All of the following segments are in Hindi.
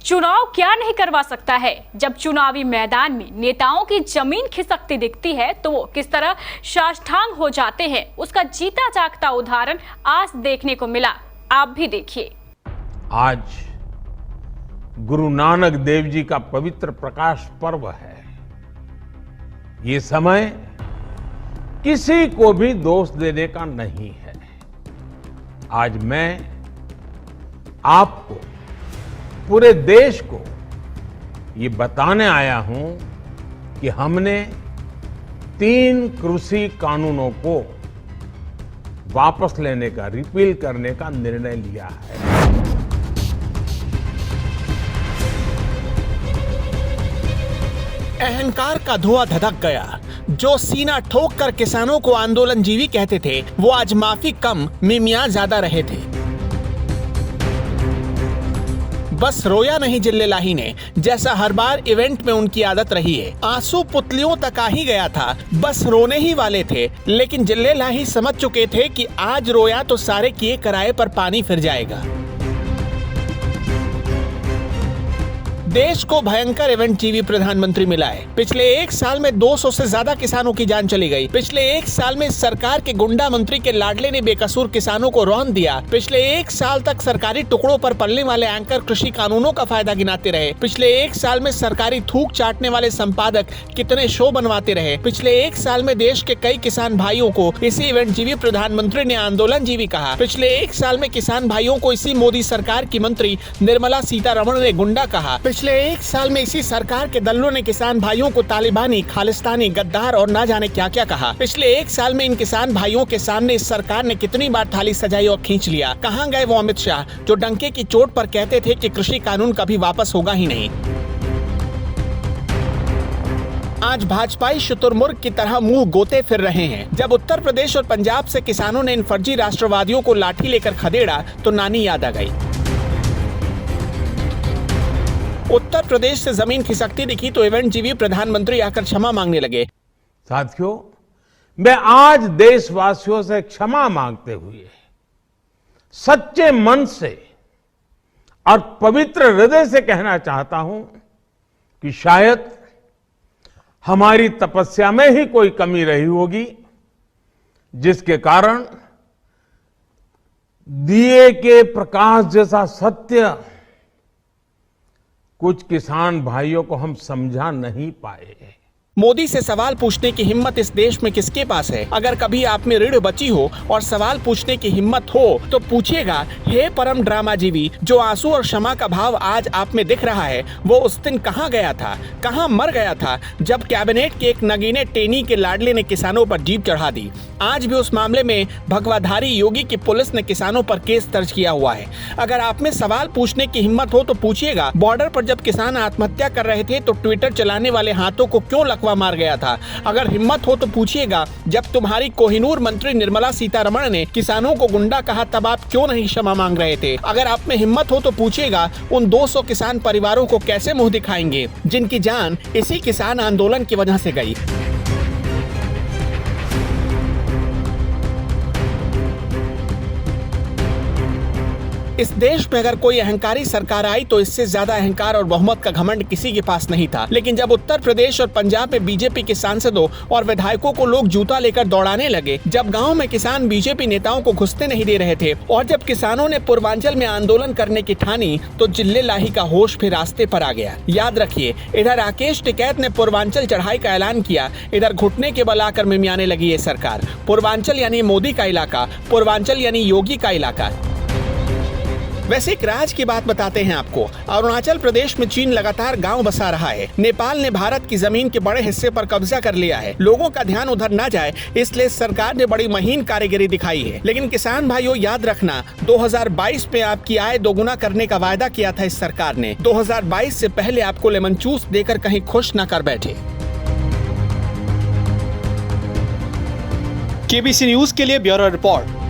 चुनाव क्या नहीं करवा सकता है। जब चुनावी मैदान में नेताओं की जमीन खिसकती दिखती है तो वो किस तरह साष्टांग हो जाते हैं, उसका जीता जागता उदाहरण आज देखने को मिला। आप भी देखिए। आज गुरु नानक देव जी का पवित्र प्रकाश पर्व है। ये समय किसी को भी दोष देने का नहीं है। आज मैं आपको, पूरे देश को ये बताने आया हूं कि हमने 3 कृषि कानूनों को वापस लेने का, रिपील करने का निर्णय लिया है। अहंकार का धुआं धधक गया। जो सीना ठोक कर किसानों को आंदोलनजीवी कहते थे, वो आज माफी कम मिमिया ज्यादा रहे थे। बस रोया नहीं जिल्लेलाही ने, जैसा हर बार इवेंट में उनकी आदत रही है। आंसू पुतलियों तक आ ही गया था, बस रोने ही वाले थे। लेकिन जिल्लेलाही समझ चुके थे कि आज रोया तो सारे किए कराए पर पानी फिर जाएगा। देश को भयंकर इवेंट जीवी प्रधानमंत्री मिला है। पिछले 1 साल में 200 से ज्यादा किसानों की जान चली गई। पिछले 1 साल में सरकार के गुंडा मंत्री के लाडले ने बेकसूर किसानों को रौंद दिया। पिछले 1 साल तक सरकारी टुकड़ों पर पलने वाले एंकर कृषि कानूनों का फायदा गिनाते रहे। पिछले 1 साल में सरकारी थूक चाटने वाले संपादक कितने शो बनवाते रहे। पिछले 1 साल में देश के कई किसान भाइयों को इसी इवेंट जीवी प्रधानमंत्री ने आंदोलन जीवी कहा। पिछले 1 साल में किसान भाइयों को इसी मोदी सरकार की मंत्री निर्मला सीतारमण ने गुंडा कहा। पिछले 1 साल में इसी सरकार के दलों ने किसान भाइयों को तालिबानी, खालिस्तानी, गद्दार और ना जाने क्या क्या कहा। पिछले 1 साल में इन किसान भाइयों के सामने इस सरकार ने कितनी बार थाली सजाई और खींच लिया। कहां गए वो अमित शाह जो डंके की चोट पर कहते थे कि कृषि कानून कभी वापस होगा ही नहीं। आज भाजपाई शुतुरमुर्ग की तरह मुंह गोते फिर रहे हैं। जब उत्तर प्रदेश और पंजाब से किसानों ने इन फर्जी राष्ट्रवादियों को लाठी लेकर खदेड़ा तो नानी याद आ गई। उत्तर प्रदेश से जमीन खिसकती दिखी तो इवेंट जीवी प्रधानमंत्री आकर क्षमा मांगने लगे। साथियों, मैं आज देशवासियों से क्षमा मांगते हुए सच्चे मन से और पवित्र हृदय से कहना चाहता हूं कि शायद हमारी तपस्या में ही कोई कमी रही होगी, जिसके कारण दिए के प्रकाश जैसा सत्य कुछ किसान भाइयों को हम समझा नहीं पाए। मोदी से सवाल पूछने की हिम्मत इस देश में किसके पास है? अगर कभी आप में रीढ़ बची हो और सवाल पूछने की हिम्मत हो तो पूछिएगा, हे परम ड्रामाजीवी, जो आंसू और क्षमा का भाव आज आप में दिख रहा है, वो उस दिन कहां गया था, कहां मर गया था जब कैबिनेट के एक नगीने टेनी के लाडले ने किसानों पर जीप चढ़ा दी। आज भी उस मामले में भगवाधारी योगी की पुलिस ने किसानों पर केस दर्ज किया हुआ है। अगर आप में सवाल पूछने की हिम्मत हो तो पूछिएगा, बॉर्डर पर जब किसान आत्महत्या कर रहे थे तो ट्विटर चलाने वाले हाथों को क्यों मार गया था। अगर हिम्मत हो तो पूछिएगा, जब तुम्हारी कोहिनूर मंत्री निर्मला सीतारमण ने किसानों को गुंडा कहा तब आप क्यों नहीं क्षमा मांग रहे थे। अगर आप में हिम्मत हो तो पूछिएगा, उन 200 किसान परिवारों को कैसे मुंह दिखाएंगे जिनकी जान इसी किसान आंदोलन की वजह से गई। इस देश में अगर कोई अहंकारी सरकार आई तो इससे ज्यादा अहंकार और बहुमत का घमंड किसी के पास नहीं था। लेकिन जब उत्तर प्रदेश और पंजाब में बीजेपी के सांसदों और विधायकों को लोग जूता लेकर दौड़ाने लगे, जब गांव में किसान बीजेपी नेताओं को घुसने नहीं दे रहे थे और जब किसानों ने पूर्वांचल में आंदोलन करने की ठानी तो जिल्लेलाही का होश फिर रास्ते पर आ गया। याद रखिए, इधर राकेश टिकैत ने पूर्वांचल चढ़ाई का ऐलान किया, इधर घुटने के बल आकर मिमियाने लगी ये सरकार। पूर्वांचल यानी मोदी का इलाका, पूर्वांचल यानी योगी का इलाका। वैसे एक राज की बात बताते हैं आपको। अरुणाचल प्रदेश में चीन लगातार गांव बसा रहा है। नेपाल ने भारत की जमीन के बड़े हिस्से पर कब्जा कर लिया है। लोगों का ध्यान उधर न जाए इसलिए सरकार ने बड़ी महीन कारीगरी दिखाई है। लेकिन किसान भाइयों, याद रखना, 2022 में आपकी आय दोगुना करने का वायदा किया था इस सरकार ने। 2022 से पहले आपको लेमन जूस देकर कहीं खुश न कर बैठे। केबीसी न्यूज के लिए ब्यूरो रिपोर्ट।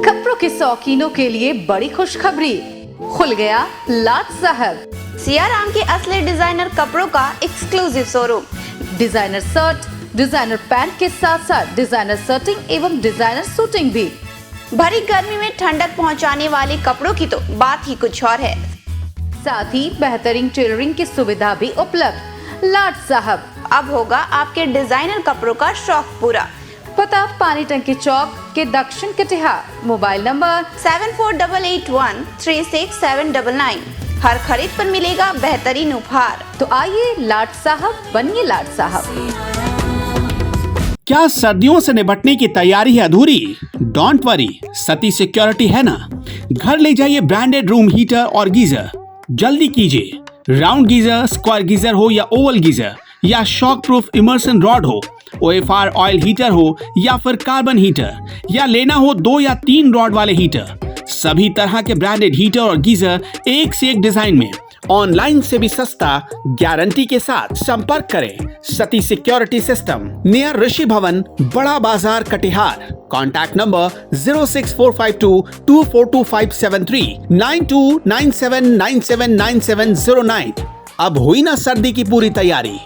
कपड़ों के शौकीनों के लिए बड़ी खुशखबरी, खुल गया लाट शहर। सियाराम के असली डिजाइनर कपड़ों का exclusive showroom. Designer shirt, designer pant के साथ साथ डिजाइनर शर्टिंग एवं डिजाइनर सूटिंग भी। भरी गर्मी में ठंडक पहुंचाने वाले कपड़ों की तो बात ही कुछ और है। साथ ही बेहतरीन टेलरिंग की सुविधा भी उपलब्ध। लाट साहब, अब होगा आपके डिजाइनर कपड़ों का शौक पूरा। पता पानी टंकी चौक के दक्षिण कटिहार। Mobile number 7488136799। हर खरीद पर मिलेगा बेहतरीन उपहार। तो आइए लाट साहब बनिए लाट साहब। क्या सर्दियों से निपटने की तैयारी है अधूरी? डोंट वरी, सती सिक्योरिटी है ना। घर ले जाइए ब्रांडेड रूम हीटर और गीजर। जल्दी कीजिए, राउंड गीजर, स्क्वायर गीजर हो या ओवल गीजर, या शॉक प्रूफ इमर्सन रॉड हो, OFR ऑयल हीटर हो या फिर कार्बन हीटर, या लेना हो 2 या 3 रॉड वाले हीटर, सभी तरह के ब्रांडेड हीटर और गीजर एक से एक डिजाइन में, ऑनलाइन से भी सस्ता, गारंटी के साथ। संपर्क करें सती सिक्योरिटी सिस्टम, नियर ऋषि भवन, बड़ा बाजार, कटिहार। Contact number 06452242573 9297979709। अब हुई ना सर्दी की पूरी तैयारी।